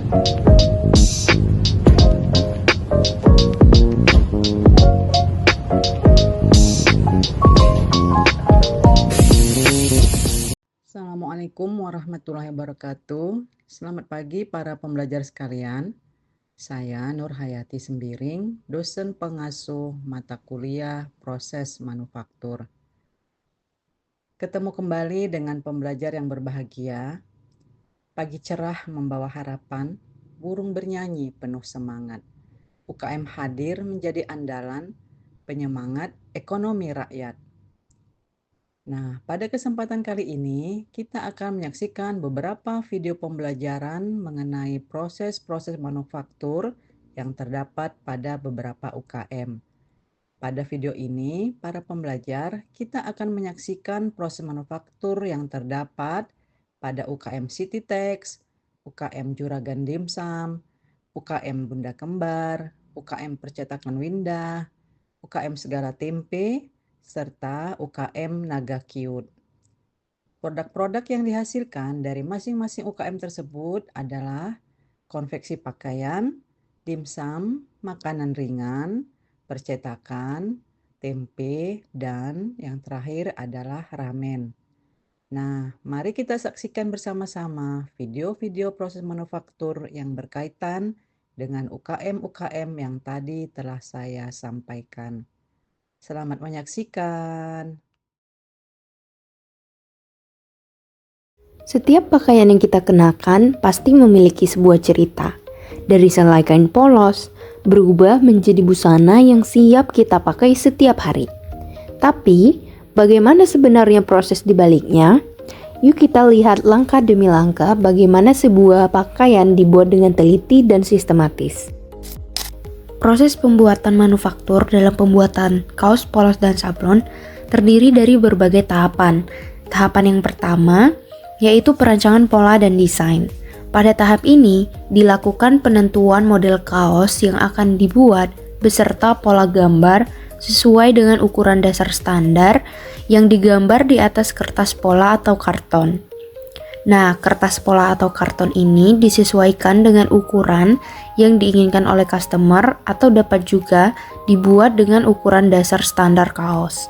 Assalamualaikum warahmatullahi wabarakatuh. Selamat pagi para pembelajar sekalian. Saya Nur Hayati Sembiring, dosen pengasuh mata kuliah proses manufaktur. Ketemu kembali dengan pembelajar yang berbahagia. Pagi cerah membawa harapan, burung bernyanyi penuh semangat. UKM hadir menjadi andalan, penyemangat ekonomi rakyat. Nah, pada kesempatan kali ini kita akan menyaksikan beberapa video pembelajaran mengenai proses-proses manufaktur yang terdapat pada beberapa UKM. Pada video ini, para pembelajar kita akan menyaksikan proses manufaktur yang terdapat pada UKM Cititex, UKM Juragan Dimsum, UKM Bunda Kembar, UKM Percetakan Windah, UKM Segara Tempe, serta UKM Naga Kiut. Produk-produk yang dihasilkan dari masing-masing UKM tersebut adalah konveksi pakaian, dimsum, makanan ringan, percetakan, tempe, dan yang terakhir adalah ramen. Nah, mari kita saksikan bersama-sama video-video proses manufaktur yang berkaitan dengan UKM-UKM yang tadi telah saya sampaikan. Selamat menyaksikan. Setiap pakaian yang kita kenakan pasti memiliki sebuah cerita. Dari selai kain polos, berubah menjadi busana yang siap kita pakai setiap hari. Tapi, bagaimana sebenarnya proses di baliknya? Yuk kita lihat langkah demi langkah bagaimana sebuah pakaian dibuat dengan teliti dan sistematis. Proses pembuatan manufaktur dalam pembuatan kaos polos dan sablon terdiri dari berbagai tahapan. Tahapan yang pertama yaitu perancangan pola dan desain. Pada tahap ini dilakukan penentuan model kaos yang akan dibuat beserta pola gambar sesuai dengan ukuran dasar standar yang digambar di atas kertas pola atau karton. Nah, kertas pola atau karton ini disesuaikan dengan ukuran yang diinginkan oleh customer atau dapat juga dibuat dengan ukuran dasar standar kaos.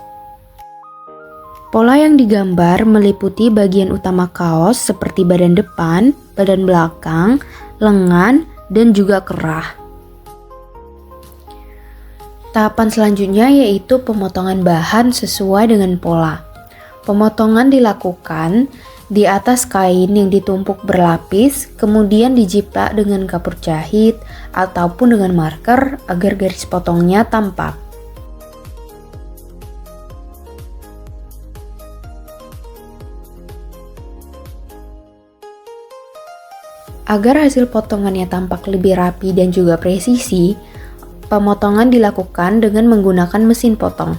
Pola yang digambar meliputi bagian utama kaos seperti badan depan, badan belakang, lengan, dan juga kerah. Tahapan selanjutnya yaitu pemotongan bahan sesuai dengan pola. Pemotongan dilakukan di atas kain yang ditumpuk berlapis, kemudian dijiplak dengan kapur jahit ataupun dengan marker agar garis potongnya tampak. Agar hasil potongannya tampak lebih rapi dan juga presisi, pemotongan dilakukan dengan menggunakan mesin potong.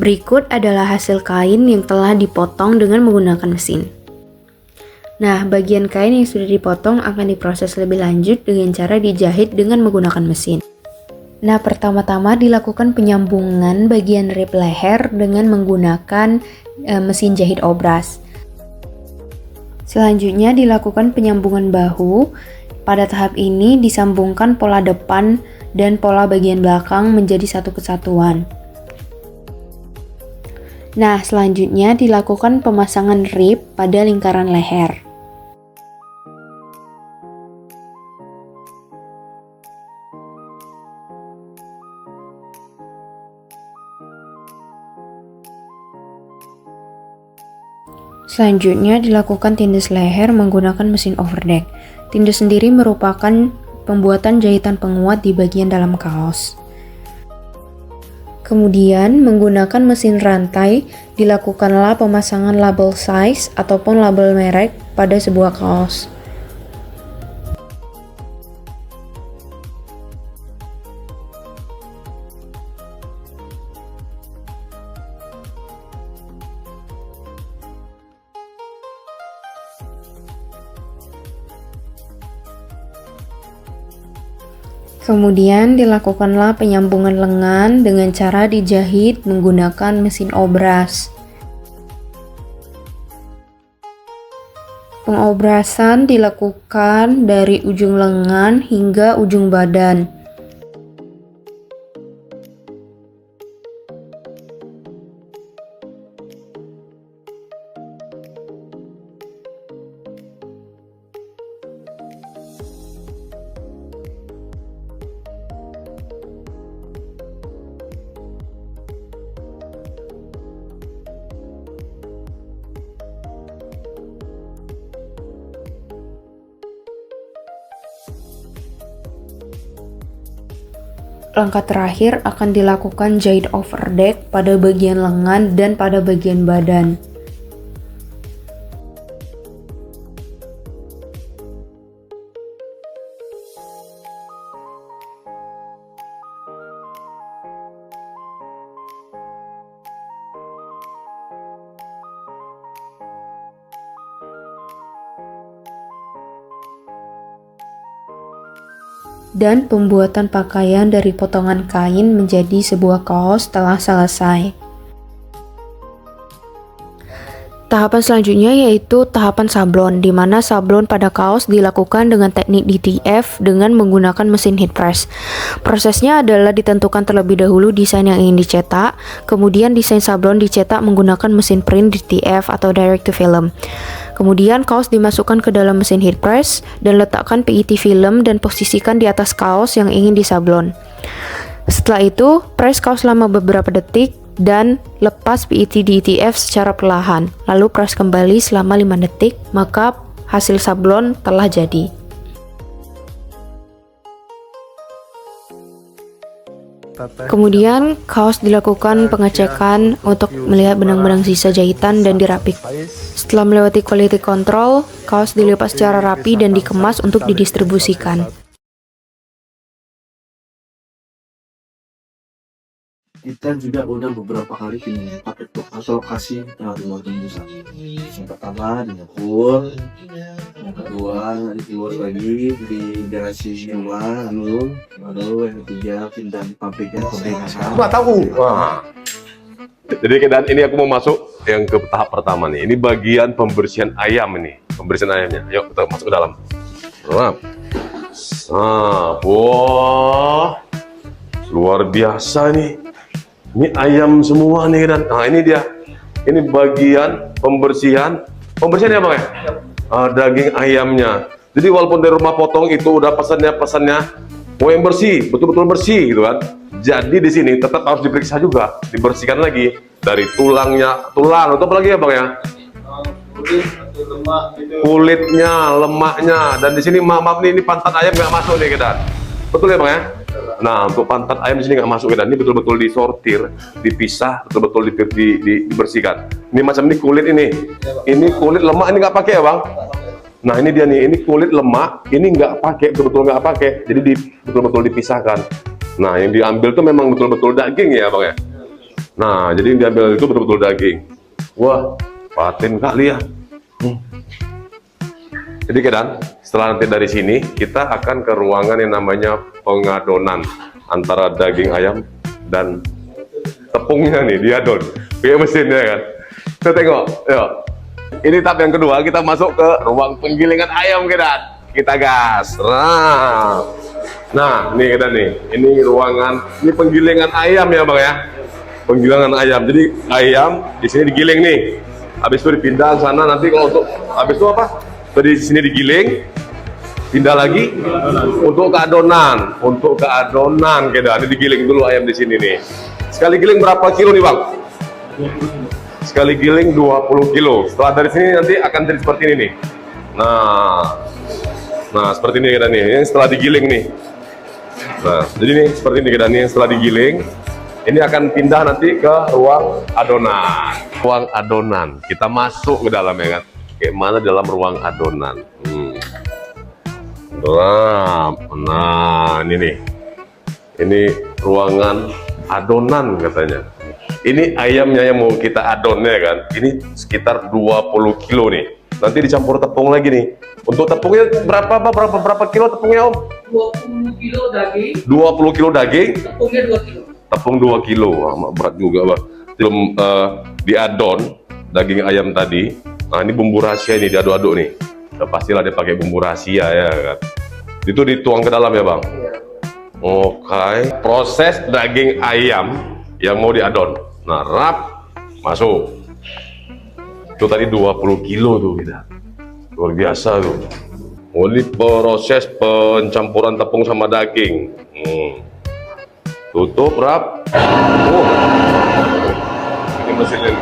Berikut adalah hasil kain yang telah dipotong dengan menggunakan mesin. Nah, bagian kain yang sudah dipotong akan diproses lebih lanjut dengan cara dijahit dengan menggunakan mesin. Nah, pertama-tama dilakukan penyambungan bagian rib leher dengan menggunakan mesin jahit obras. Selanjutnya dilakukan penyambungan bahu. Pada tahap ini disambungkan pola depan dan pola bagian belakang menjadi satu kesatuan. Nah, selanjutnya dilakukan pemasangan rib pada lingkaran leher. Selanjutnya dilakukan tindes leher menggunakan mesin overdeck. Tindes sendiri merupakan pembuatan jahitan penguat di bagian dalam kaos. Kemudian menggunakan mesin rantai dilakukanlah pemasangan label size ataupun label merek pada sebuah kaos. Kemudian dilakukanlah penyambungan lengan dengan cara dijahit menggunakan mesin obras. Pengobrasan dilakukan dari ujung lengan hingga ujung badan. Langkah terakhir akan dilakukan jahit overdeck pada bagian lengan dan pada bagian badan. Dan pembuatan pakaian dari potongan kain menjadi sebuah kaos telah selesai. Tahapan selanjutnya yaitu tahapan sablon, di mana sablon pada kaos dilakukan dengan teknik DTF dengan menggunakan mesin heat press. Prosesnya adalah ditentukan terlebih dahulu desain yang ingin dicetak, kemudian desain sablon dicetak menggunakan mesin print DTF atau direct to film. Kemudian kaos dimasukkan ke dalam mesin heat press dan letakkan PET film dan posisikan di atas kaos yang ingin disablon. Setelah itu, press kaos selama beberapa detik dan lepas PET DTF secara perlahan. Lalu press kembali selama 5 detik, maka hasil sablon telah jadi. Kemudian kaos dilakukan pengecekan untuk melihat benang-benang sisa jahitan dan dirapik. Setelah melewati quality control, kaos dilipat secara rapi dan dikemas untuk didistribusikan. Kita juga udah beberapa kali pindah pakai atau lokasi rumah tembusan. Yang pertama di dapur, yang kedua di keluar lagi di garasi rumah, lalu yang ketiga pindah di pabriknya sekarang. Nggak tahu. Wah. Jadi dan ini aku mau masuk yang ke tahap pertama nih. Ini bagian pembersihan ayam ini, pembersihan ayamnya. Yuk kita masuk ke dalam. Wah, luar biasa nih. Ini ayam semua nih dan ini dia. Ini bagian pembersihan. Pembersihan apa ya? Daging ayamnya. Jadi walaupun dari rumah potong itu udah pesannya mau yang bersih, betul-betul bersih gitu kan. Jadi di sini tetap harus diperiksa juga, dibersihkan lagi dari tulangnya, tulang atau apa lagi ya bang ya? Kulitnya, lemaknya, dan di sini maaf nih ini pantat ayam nggak masuk nih kita. Betul ya bang ya? Nah untuk pantat ayam di sini nggak masuk kita. Ini betul-betul disortir, dipisah, betul-betul dibersihkan. Ini macam ini kulit ini kulit lemak ini nggak pakai ya bang? Nah ini dia nih, ini kulit lemak, ini nggak pakai, betul-betul nggak pakai. Jadi betul-betul dipisahkan. Nah yang diambil tuh memang betul-betul daging ya bang ya. Nah jadi yang diambil itu betul-betul daging. Wah paten kali ya. Jadi kedan setelah nanti dari sini kita akan ke ruangan yang namanya pengadonan antara daging ayam dan tepungnya nih diadon. Kayak mesinnya kan. Kita tengok, yuk. Ini tahap yang kedua, kita masuk ke ruang penggilingan ayam kita gas. Nah, nih kita nih, ini ruangan, ini penggilingan ayam ya bang ya, penggilingan ayam. Jadi ayam di sini digiling nih, habis itu dipindah ke sana nanti kalau untuk, habis itu apa? Di sini digiling, pindah lagi untuk keadonan kita. Ini digiling dulu ayam di sini nih. Sekali giling berapa kilo nih bang? Sekali giling 20 kilo. Setelah dari sini nanti akan jadi seperti ini nih. Nah seperti ini kita nih, yang setelah digiling nih. Nah, jadi nih seperti ini kita nih, yang setelah digiling, ini akan pindah nanti ke ruang adonan. Ruang adonan, kita masuk ke dalam ya kan. Kayak mana dalam ruang adonan. Nah, ini nih. Ini ruangan adonan katanya. Ini ayamnya yang mau kita adonnya kan. Ini sekitar 20 kilo nih. Nanti dicampur tepung lagi nih. Untuk tepungnya berapa kilo tepungnya om? 20 kilo daging. 20 kilo daging. Tepungnya 2 kilo. Tepung 2 kilo. Wah, berat juga bang. Belum diadon daging ayam tadi. Nah ini bumbu rahasia ini diaduk-aduk nih. Udah pastilah dia pakai bumbu rahasia ya kan. Itu dituang ke dalam ya bang. Oke. Proses daging ayam yang mau diadon. Nah, rap masuk. Itu tadi 20 kilo tuh kita. Luar biasa tuh. Oh, ini proses pencampuran tepung sama daging. Tutup rap. Ini mesinnya.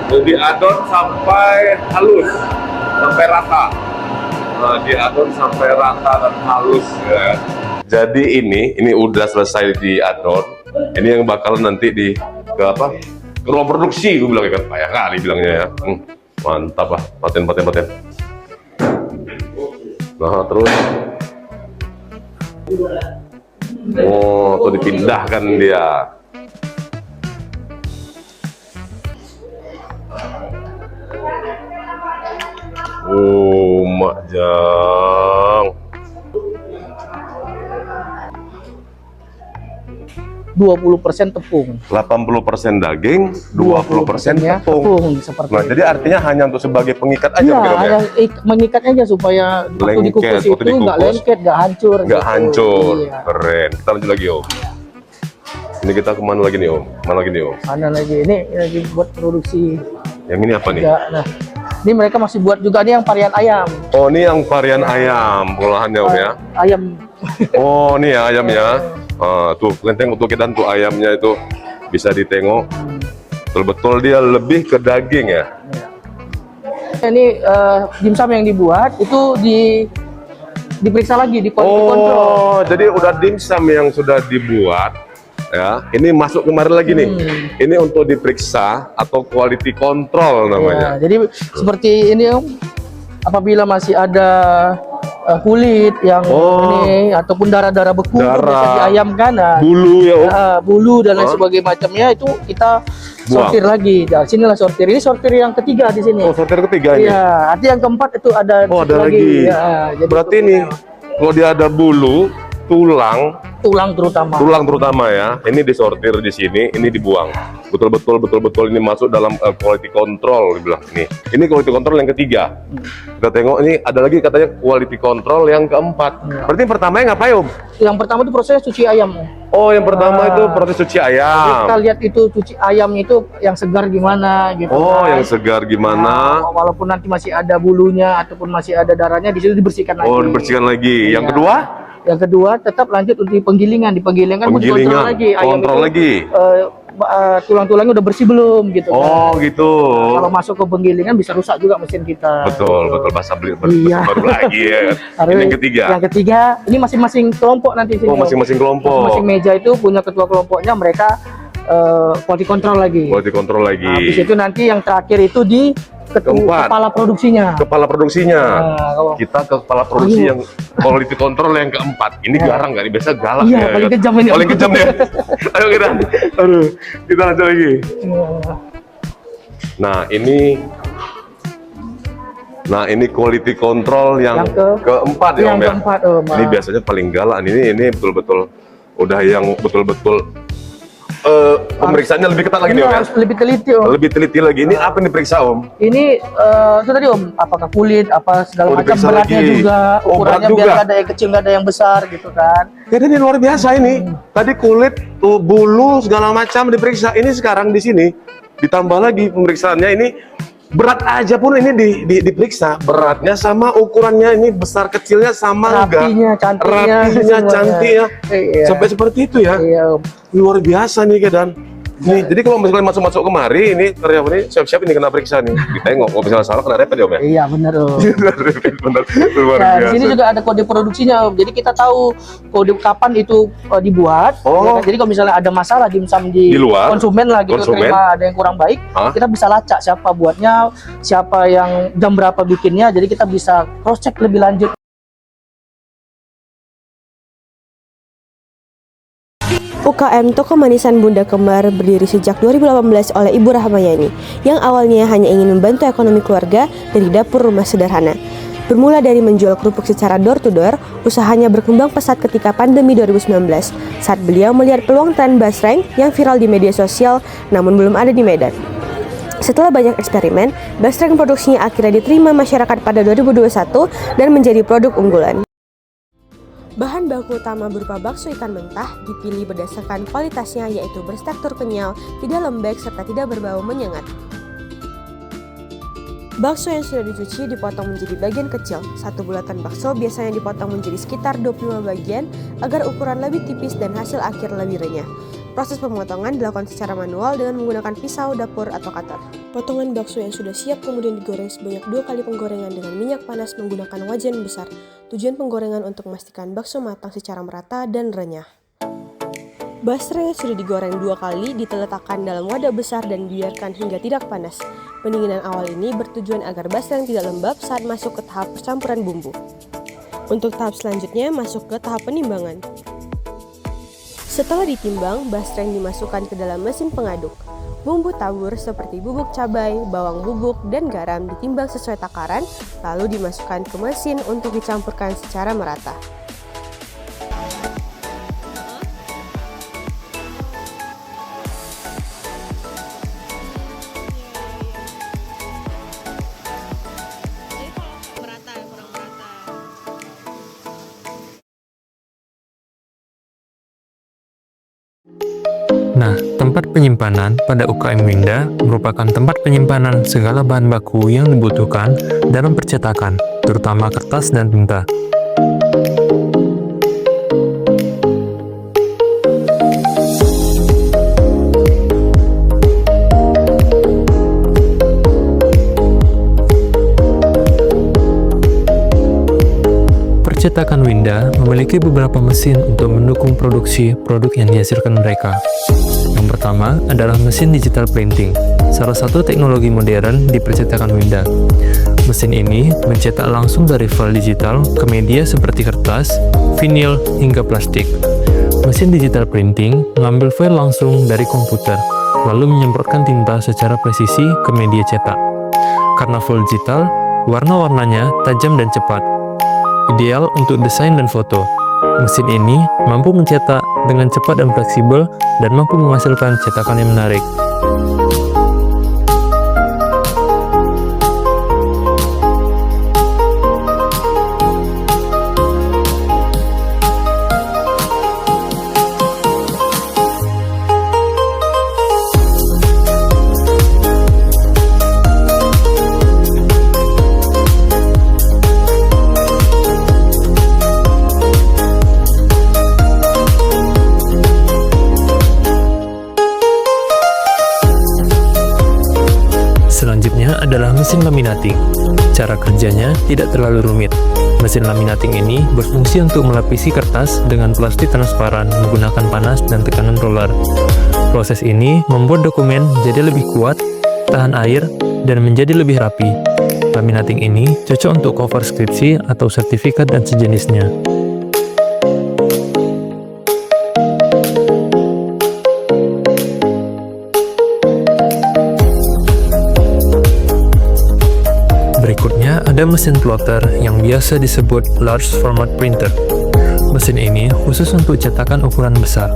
Diadon sampai halus, sampai rata. Nah, diadon sampai rata dan halus ya. Jadi ini udah selesai diadon. Ini yang bakal nanti ke ruang produksi, gue bilang kan payah kali bilangnya ya. Mantap lah, paten. Nah terus, tuh dipindahkan dia. Mak Jang. 20% tepung. 80% daging, 20% tepung. Seperti Nah, itu. jadi artinya hanya untuk sebagai pengikat aja Iya, mungkin, Om, ya? mengikat aja supaya waktu dikukus itu nggak lengket, nggak hancur. Nggak gitu. hancur. Iya. Keren. Kita lanjut lagi, Om. Ini kita kemana lagi nih, Om? Mana lagi nih, Om? Mana lagi? Ini lagi buat produksi. Yang ini apa nih? Ya, nah, ini mereka masih buat juga nih yang varian ayam. Oh, ini yang varian ayam pengolahannya, Om ya? Ayam. Oh, ini ya ayamnya. Tuh, kelenteng untuk kita tuh ayamnya itu bisa ditengok. Betul-betul dia lebih ke daging ya. Ini dimsum yang dibuat itu diperiksa lagi, dikontrol. Oh, jadi udah dimsum yang sudah dibuat ya. Ini masuk kemarin lagi nih. Ini untuk diperiksa atau quality control namanya. Ya, jadi seperti ini Om, apabila masih ada kulit yang ini ataupun darah-darah beku Darah. di ayam kan, nah, Bulu ya, Om. bulu dan lain sebagainya macamnya itu kita sortir lagi. Nah, sinilah sortir. Ini sortir yang ketiga di sini. Oh, sortir ketiga ini. Iya, arti yang keempat itu ada Oh, satu ada lagi. Ya, jadi Berarti itu ini kalau dia ada bulu, tulang terutama. tulang terutama ya. Ini disortir di sini, ini dibuang. Betul-betul ini masuk dalam quality control dibilang ini. Ini quality control yang ketiga. Kita tengok ini ada lagi katanya quality control yang keempat. Berarti yang pertamanya ngapain, Om? Yang pertama itu proses cuci ayam. Oh, yang pertama itu proses cuci Jadi ayam. kita lihat itu cuci ayam itu yang segar gimana gitu. Oh, kan. yang segar gimana? Nah, walaupun nanti masih ada bulunya ataupun masih ada darahnya, di situ dibersihkan lagi. Oh, dibersihkan lagi. Yang Iya. kedua? Yang kedua tetap lanjut untuk penggilingan. Di penggilingan mau dikontrol Penggilingan. lagi. Ayam Kontrol itu, lagi. tulang-tulangnya udah bersih belum gitu. Oh, kan. gitu. Kalau masuk ke penggilingan bisa rusak juga mesin kita. Betul, gitu. betul. Bahasa beli Iya. baru lagi ya. Harus- Ini yang ketiga. Yang ketiga, ini masing-masing kelompok nanti sini. Oh, masing-masing kelompok. Masing-masing meja itu punya ketua kelompoknya, mereka quality control lagi. Quality control lagi. Habis itu nanti yang terakhir itu di Keempat. kepala produksinya. Kepala produksinya. Nah, kalau- Kita ke kepala produksi yang quality control yang keempat. Ini garang nggak nih? Biasa galak Iya, ya. paling kan? kejam ini. Paling kejam ya. Ayo kita. Aduh, kita lanjut lagi. Nah, ini quality control yang, keempat ya, Yang Om ya. keempat, Om. Ini biasanya paling galak. Ini betul-betul udah yang betul-betul pemeriksaannya lebih ketat lagi Ini nih, Om ya. harus lebih teliti, Om. Lebih teliti lagi. Ini apa yang diperiksa, Om? Ini itu tadi, Om, apakah kulit, apa segala Oh, macam, diperiksa beratnya lagi. juga, Oh, ukurannya berat biar juga. nggak ada yang kecil, nggak ada yang besar gitu kan. Jadi ini luar biasa ini. Tadi kulit, tuh, bulu segala macam diperiksa. Ini sekarang di sini ditambah lagi pemeriksaannya ini berat aja pun ini diperiksa. Beratnya sama, ukurannya ini besar kecilnya sama enggak? Rapinya, cantiknya, Rapinya, semuanya. cantiknya. Iya. Sampai seperti itu ya. Iya, Om. Luar biasa nih, Kedan. Nih, jadi kalau misalnya masuk kemari ini karyawan ini siap-siap ini kena periksa nih. Ditengok kalau misalnya salah kena repot ya, Om ya. Iya, benar, Om. Benar, luar Nah, di biasa. sini juga ada kode produksinya, Om. Jadi kita tahu kode kapan itu dibuat. Oh. Ya kan? Jadi kalau misalnya ada masalah dimsum Di luar, konsumen lah gitu, konsumen. terima ada yang kurang baik, Hah? kita bisa lacak siapa buatnya, siapa yang jam berapa bikinnya. Jadi kita bisa cross check lebih lanjut. UKM Toko Manisan Bunda Kembar berdiri sejak 2018 oleh Ibu Rahmayani yang awalnya hanya ingin membantu ekonomi keluarga dari dapur rumah sederhana. Bermula dari menjual kerupuk secara door-to-door, usahanya berkembang pesat ketika pandemi 2019 saat beliau melihat peluang tren basreng yang viral di media sosial namun belum ada di Medan. Setelah banyak eksperimen, basreng produksinya akhirnya diterima masyarakat pada 2021 dan menjadi produk unggulan. Bahan baku utama berupa bakso ikan mentah dipilih berdasarkan kualitasnya, yaitu bertekstur kenyal, tidak lembek, serta tidak berbau menyengat. Bakso yang sudah dicuci dipotong menjadi bagian kecil. Satu bulatan bakso biasanya dipotong menjadi sekitar 25 bagian agar ukuran lebih tipis dan hasil akhir lebih renyah. Proses pemotongan dilakukan secara manual dengan menggunakan pisau dapur atau cutter. Potongan bakso yang sudah siap kemudian digoreng sebanyak 2 kali penggorengan dengan minyak panas menggunakan wajan besar. Tujuan penggorengan untuk memastikan bakso matang secara merata dan renyah. Basreng yang sudah digoreng 2 kali diletakkan dalam wadah besar dan dibiarkan hingga tidak panas. Pendinginan awal ini bertujuan agar basreng tidak lembab saat masuk ke tahap percampuran bumbu. Untuk tahap selanjutnya masuk ke tahap penimbangan. Setelah ditimbang, basreng dimasukkan ke dalam mesin pengaduk. Bumbu tabur seperti bubuk cabai, bawang bubuk, dan garam ditimbang sesuai takaran, lalu dimasukkan ke mesin untuk dicampurkan secara merata. Nah, tempat penyimpanan pada UKM Winda merupakan tempat penyimpanan segala bahan baku yang dibutuhkan dalam percetakan, terutama kertas dan tinta. Percetakan Winda memiliki beberapa mesin untuk mendukung produksi produk yang dihasilkan mereka. Yang pertama adalah mesin digital printing, salah satu teknologi modern di percetakan Winda. Mesin ini mencetak langsung dari file digital ke media seperti kertas, vinil, hingga plastik. Mesin digital printing mengambil file langsung dari komputer, lalu menyemprotkan tinta secara presisi ke media cetak. Karena full digital, warna-warnanya tajam dan cepat. Ideal untuk desain dan foto. Mesin ini mampu mencetak dengan cepat dan fleksibel dan mampu menghasilkan cetakan yang menarik. Selanjutnya adalah mesin laminating. Cara kerjanya tidak terlalu rumit. Mesin laminating ini berfungsi untuk melapisi kertas dengan plastik transparan menggunakan panas dan tekanan roller. Proses ini membuat dokumen jadi lebih kuat, tahan air, dan menjadi lebih rapi. Laminating ini cocok untuk cover skripsi atau sertifikat dan sejenisnya. Berikutnya ada mesin plotter yang biasa disebut large format printer. Mesin ini khusus untuk cetakan ukuran besar.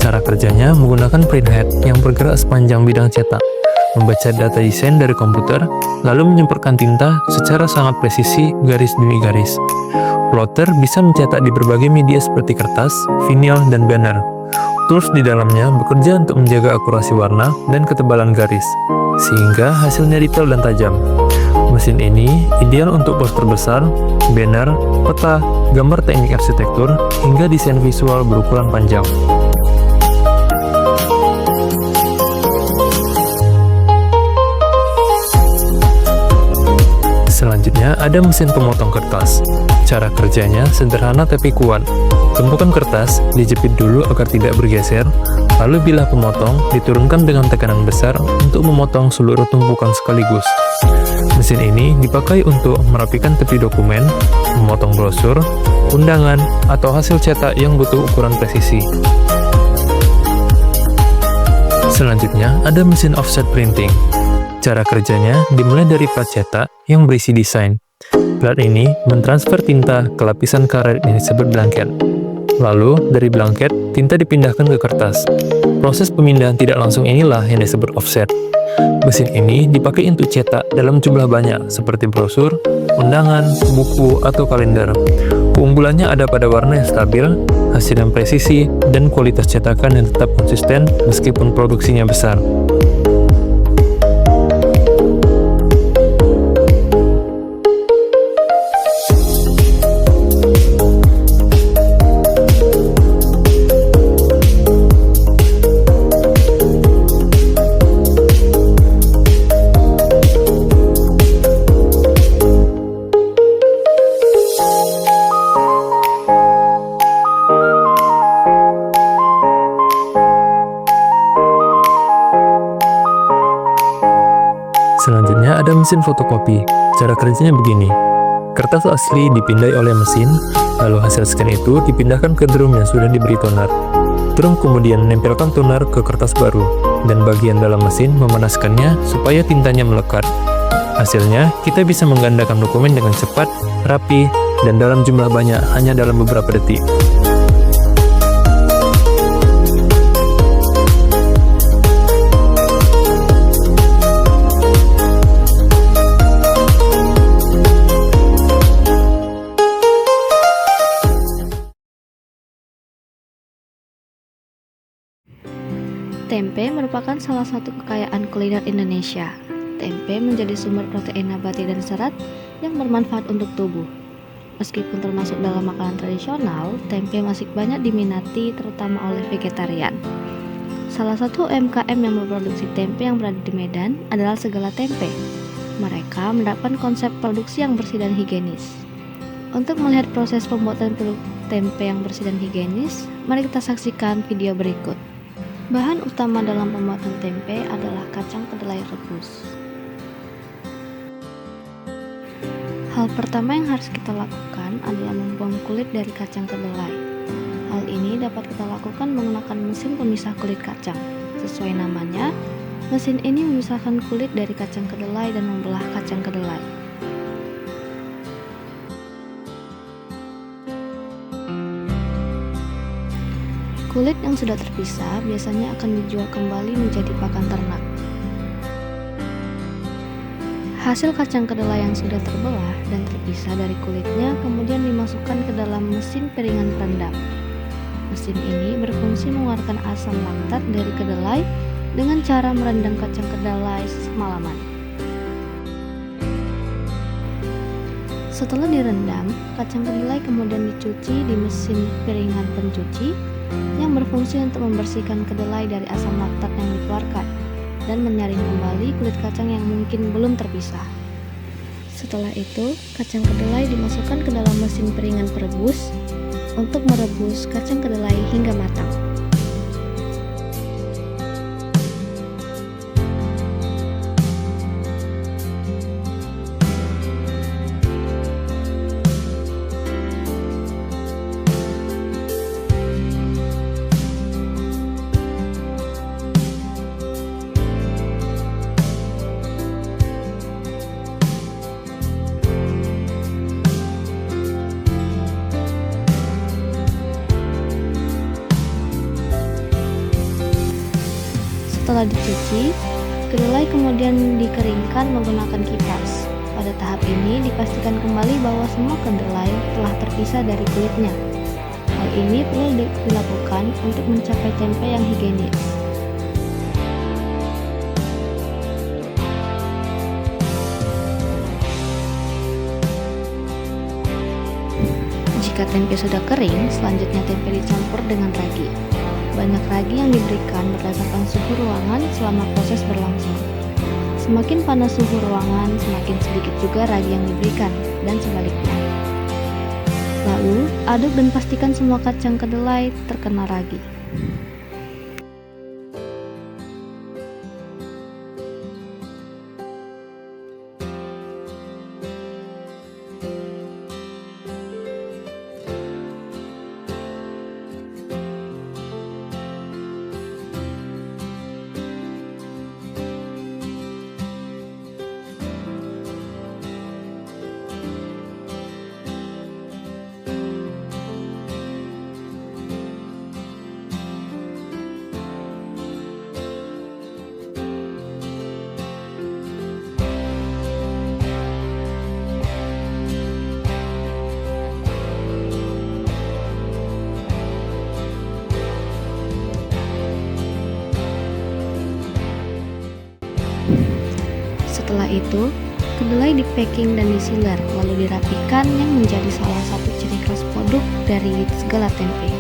Cara kerjanya menggunakan printhead yang bergerak sepanjang bidang cetak, membaca data desain dari komputer, lalu menyemprotkan tinta secara sangat presisi garis demi garis. Plotter bisa mencetak di berbagai media seperti kertas, vinil, dan banner. Tools di dalamnya bekerja untuk menjaga akurasi warna dan ketebalan garis, sehingga hasilnya detail dan tajam. Mesin ini ideal untuk poster besar, banner, peta, gambar teknik arsitektur, hingga desain visual berukuran panjang. Selanjutnya ada mesin pemotong kertas. Cara kerjanya sederhana tapi kuat. Tumpukan kertas dijepit dulu agar tidak bergeser, lalu bilah pemotong diturunkan dengan tekanan besar untuk memotong seluruh tumpukan sekaligus. Mesin ini dipakai untuk merapikan tepi dokumen, memotong brosur, undangan, atau hasil cetak yang butuh ukuran presisi. Selanjutnya ada mesin offset printing. Cara kerjanya dimulai dari plat cetak yang berisi desain. Plat ini mentransfer tinta ke lapisan karet yang disebut blanket. Lalu, dari blanket, tinta dipindahkan ke kertas. Proses pemindahan tidak langsung inilah yang disebut offset. Mesin ini dipakai untuk cetak dalam jumlah banyak seperti brosur, undangan, buku, atau kalender. Keunggulannya ada pada warna yang stabil, hasil yang presisi, dan kualitas cetakan yang tetap konsisten meskipun produksinya besar. Selanjutnya ada mesin fotokopi. Cara kerjanya begini. Kertas asli dipindai oleh mesin, lalu hasil scan itu dipindahkan ke drum yang sudah diberi toner. Drum kemudian menempelkan toner ke kertas baru, dan bagian dalam mesin memanaskannya supaya tintanya melekat. Hasilnya, kita bisa menggandakan dokumen dengan cepat, rapi, dan dalam jumlah banyak hanya dalam beberapa detik. Tempe merupakan salah satu kekayaan kuliner Indonesia. Tempe menjadi sumber protein nabati dan serat yang bermanfaat untuk tubuh. Meskipun termasuk dalam makanan tradisional, tempe masih banyak diminati terutama oleh vegetarian. Salah satu UMKM yang memproduksi tempe yang berada di Medan adalah Segala Tempe. Mereka menerapkan konsep produksi yang bersih dan higienis. Untuk melihat proses pembuatan produk tempe yang bersih dan higienis, mari kita saksikan video berikut. Bahan utama dalam pembuatan tempe adalah kacang kedelai rebus. Hal pertama yang harus kita lakukan adalah membuang kulit dari kacang kedelai. Hal ini dapat kita lakukan menggunakan mesin pemisah kulit kacang. Sesuai namanya, mesin ini memisahkan kulit dari kacang kedelai dan membelah kacang kedelai. Kulit yang sudah terpisah biasanya akan dijual kembali menjadi pakan ternak. Hasil kacang kedelai yang sudah terbelah dan terpisah dari kulitnya kemudian dimasukkan ke dalam mesin piringan perendam. Mesin ini berfungsi mengeluarkan asam laktat dari kedelai dengan cara merendam kacang kedelai semalaman. Setelah direndam, kacang kedelai kemudian dicuci di mesin piringan pencuci yang berfungsi untuk membersihkan kedelai dari asam laktat yang dikeluarkan dan menyaring kembali kulit kacang yang mungkin belum terpisah. Setelah itu, kacang kedelai dimasukkan ke dalam mesin piringan perebus untuk merebus kacang kedelai hingga matang. Setelah dicuci, kedelai kemudian dikeringkan menggunakan kipas. Pada tahap ini dipastikan kembali bahwa semua kedelai telah terpisah dari kulitnya. Hal ini perlu dilakukan untuk mencapai tempe yang higienis. Jika tempe sudah kering, selanjutnya tempe dicampur dengan ragi. Banyak ragi yang diberikan berdasarkan suhu ruangan selama proses berlangsung. Semakin panas suhu ruangan, semakin sedikit juga ragi yang diberikan, dan sebaliknya. Lalu, aduk dan pastikan semua kacang kedelai terkena ragi. Setelah itu, kedelai di packing dan disiler lalu dirapikan yang menjadi salah satu ciri khas produk dari segala tempe.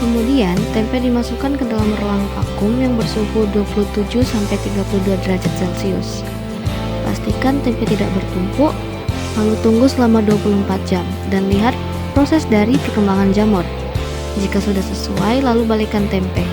Kemudian, tempe dimasukkan ke dalam ruang vakum yang bersuhu 27-32 derajat Celcius. Pastikan tempe tidak bertumpuk, lalu tunggu selama 24 jam dan lihat proses dari perkembangan jamur. Jika sudah sesuai, lalu balikkan tempe.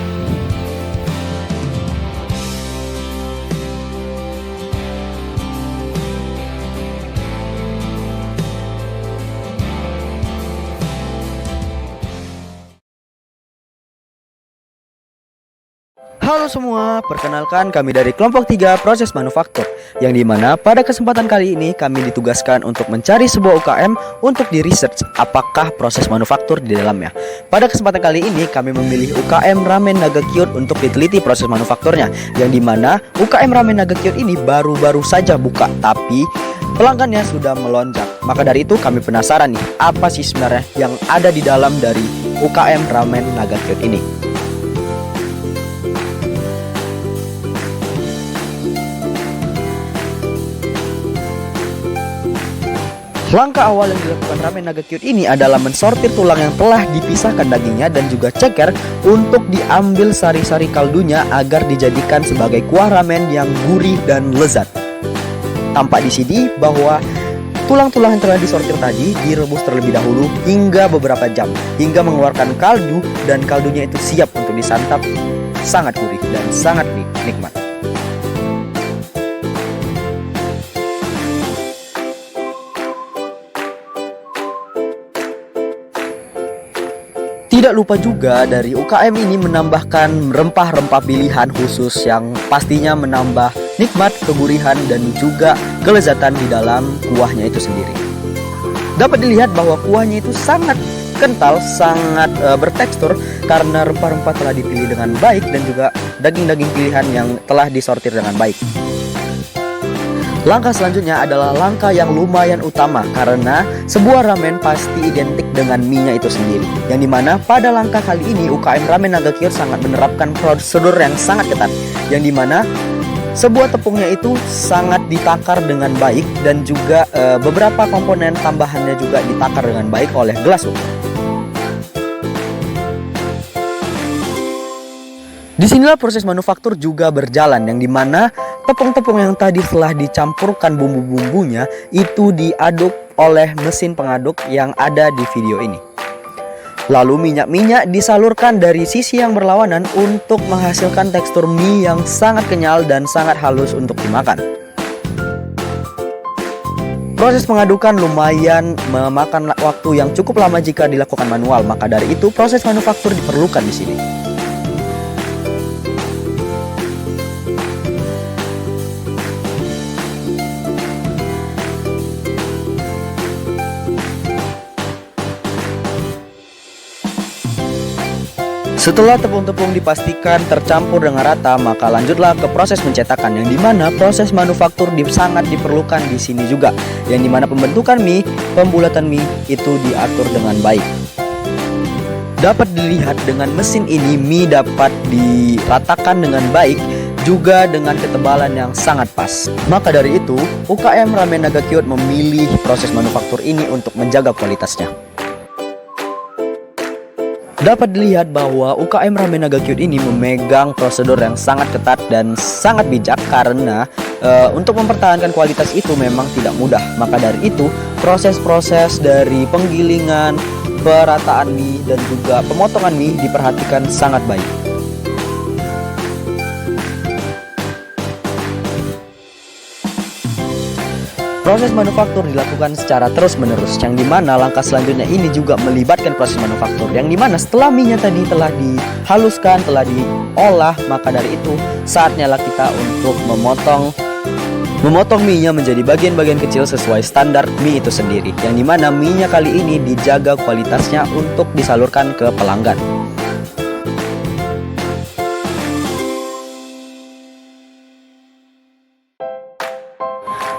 Halo semua, perkenalkan kami dari kelompok 3 proses manufaktur, yang dimana pada kesempatan kali ini kami ditugaskan untuk mencari sebuah UKM untuk di research apakah proses manufaktur di dalamnya. Pada kesempatan kali ini kami memilih UKM Ramen Naga Kyut untuk diteliti proses manufakturnya, yang dimana UKM Ramen Naga Kyut ini baru-baru saja buka, tapi pelanggannya sudah melonjak. Maka dari itu kami penasaran nih, apa sih sebenarnya yang ada di dalam dari UKM Ramen Naga Kyut ini. Langkah awal yang dilakukan Ramen Naga Kyut ini adalah mensortir tulang yang telah dipisahkan dagingnya dan juga ceker untuk diambil sari-sari kaldunya agar dijadikan sebagai kuah ramen yang gurih dan lezat. Tampak di sini bahwa tulang-tulang yang telah disortir tadi direbus terlebih dahulu hingga beberapa jam hingga mengeluarkan kaldu, dan kaldunya itu siap untuk disantap, sangat gurih dan sangat nikmat. Tidak lupa juga dari UKM ini menambahkan rempah-rempah pilihan khusus yang pastinya menambah nikmat, kegurihan, dan juga kelezatan di dalam kuahnya itu sendiri. Dapat dilihat bahwa kuahnya itu sangat kental, sangat bertekstur karena rempah-rempah telah dipilih dengan baik dan juga daging-daging pilihan yang telah disortir dengan baik. Langkah selanjutnya adalah langkah yang lumayan utama karena sebuah ramen pasti identik dengan mie-nya itu sendiri. Yang dimana pada langkah kali ini UKM Ramen Naga Kyut sangat menerapkan prosedur yang sangat ketat. Yang dimana sebuah tepungnya itu sangat ditakar dengan baik dan juga beberapa komponen tambahannya juga ditakar dengan baik oleh gelas ukur. Disinilah proses manufaktur juga berjalan, yang dimana tepung-tepung yang tadi telah dicampurkan bumbu-bumbunya itu diaduk oleh mesin pengaduk yang ada di video ini. Lalu minyak-minyak disalurkan dari sisi yang berlawanan untuk menghasilkan tekstur mie yang sangat kenyal dan sangat halus untuk dimakan. Proses pengadukan lumayan memakan waktu yang cukup lama jika dilakukan manual, maka dari itu proses manufaktur diperlukan di sini. Setelah tepung-tepung dipastikan tercampur dengan rata, maka lanjutlah ke proses pencetakan, yang dimana proses manufaktur sangat diperlukan di sini juga, yang dimana pembentukan mie, pembulatan mie itu diatur dengan baik. Dapat dilihat dengan mesin ini mie dapat diratakan dengan baik juga dengan ketebalan yang sangat pas. Maka dari itu, UKM Ramen Naga Kyut memilih proses manufaktur ini untuk menjaga kualitasnya. Dapat dilihat bahwa UKM Ramen Naga Kyut ini memegang prosedur yang sangat ketat dan sangat bijak karena untuk mempertahankan kualitas itu memang tidak mudah. Maka dari itu, proses-proses dari penggilingan, perataan mie, dan juga pemotongan mie diperhatikan sangat baik. Proses manufaktur dilakukan secara terus-menerus, yang dimana langkah selanjutnya ini juga melibatkan proses manufaktur, yang dimana setelah mie-nya tadi telah dihaluskan, telah diolah, maka dari itu saatnya lah kita untuk memotong mie-nya menjadi bagian-bagian kecil sesuai standar mie itu sendiri, yang dimana mie-nya kali ini dijaga kualitasnya untuk disalurkan ke pelanggan.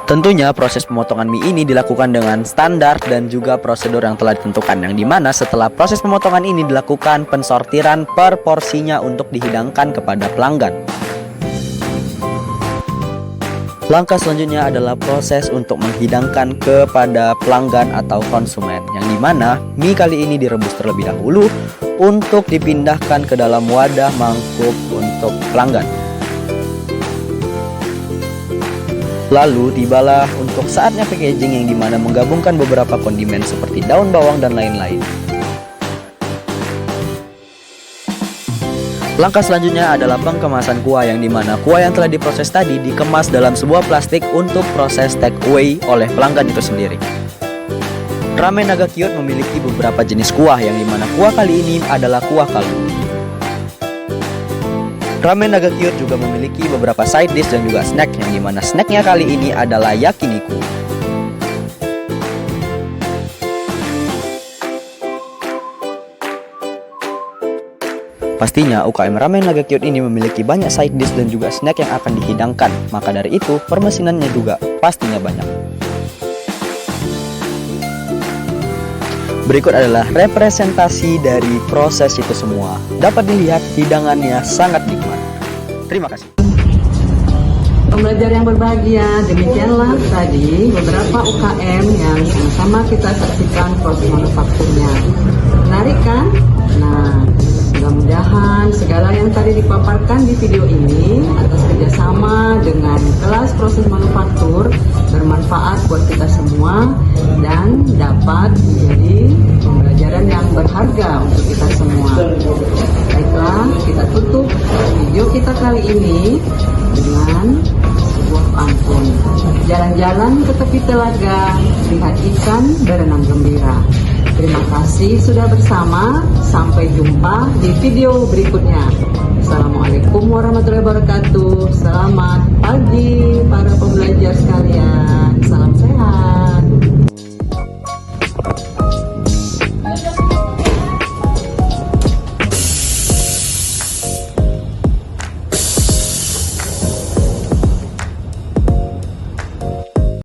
Tentunya proses pemotongan mie ini dilakukan dengan standar dan juga prosedur yang telah ditentukan, yang dimana setelah proses pemotongan ini dilakukan pensortiran per porsinya untuk dihidangkan kepada pelanggan. Langkah selanjutnya adalah proses untuk menghidangkan kepada pelanggan atau konsumen, yang dimana mie kali ini direbus terlebih dahulu untuk dipindahkan ke dalam wadah mangkuk untuk pelanggan. Lalu tibalah untuk saatnya packaging, yang dimana menggabungkan beberapa kondimen seperti daun bawang dan lain-lain. Langkah selanjutnya adalah pengkemasan kuah, yang dimana kuah yang telah diproses tadi dikemas dalam sebuah plastik untuk proses take away oleh pelanggan itu sendiri. Ramen Naga Kyut memiliki beberapa jenis kuah, yang dimana kuah kali ini adalah kuah kaldu. Ramen Naga Kyut juga memiliki beberapa side dish dan juga snack, yang dimana snacknya kali ini adalah yakiniku. Pastinya UKM Ramen Naga Kyut ini memiliki banyak side dish dan juga snack yang akan dihidangkan, maka dari itu permesinannya juga pastinya banyak. Berikut adalah representasi dari proses itu semua. Dapat dilihat hidangannya sangat nikmat. Terima kasih. Pembelajar yang berbahagia, demikianlah tadi beberapa UKM yang sama kita saksikan proses manufakturnya. Menarik kan? Nah, mudah-mudahan segala yang tadi dipaparkan di video ini atas kerjasama dengan kelas proses manufaktur bermanfaat buat kita semua dan dapat menjadi pembelajaran yang berharga untuk kita semua. Baiklah, kita tutup video kita kali ini dengan sebuah pantun. Jalan-jalan ke tepi telaga, lihat ikan berenang gembira. Terima kasih sudah bersama. Sampai jumpa di video berikutnya. Assalamualaikum warahmatullahi wabarakatuh. Selamat pagi para pembelajar sekalian. Salam sehat.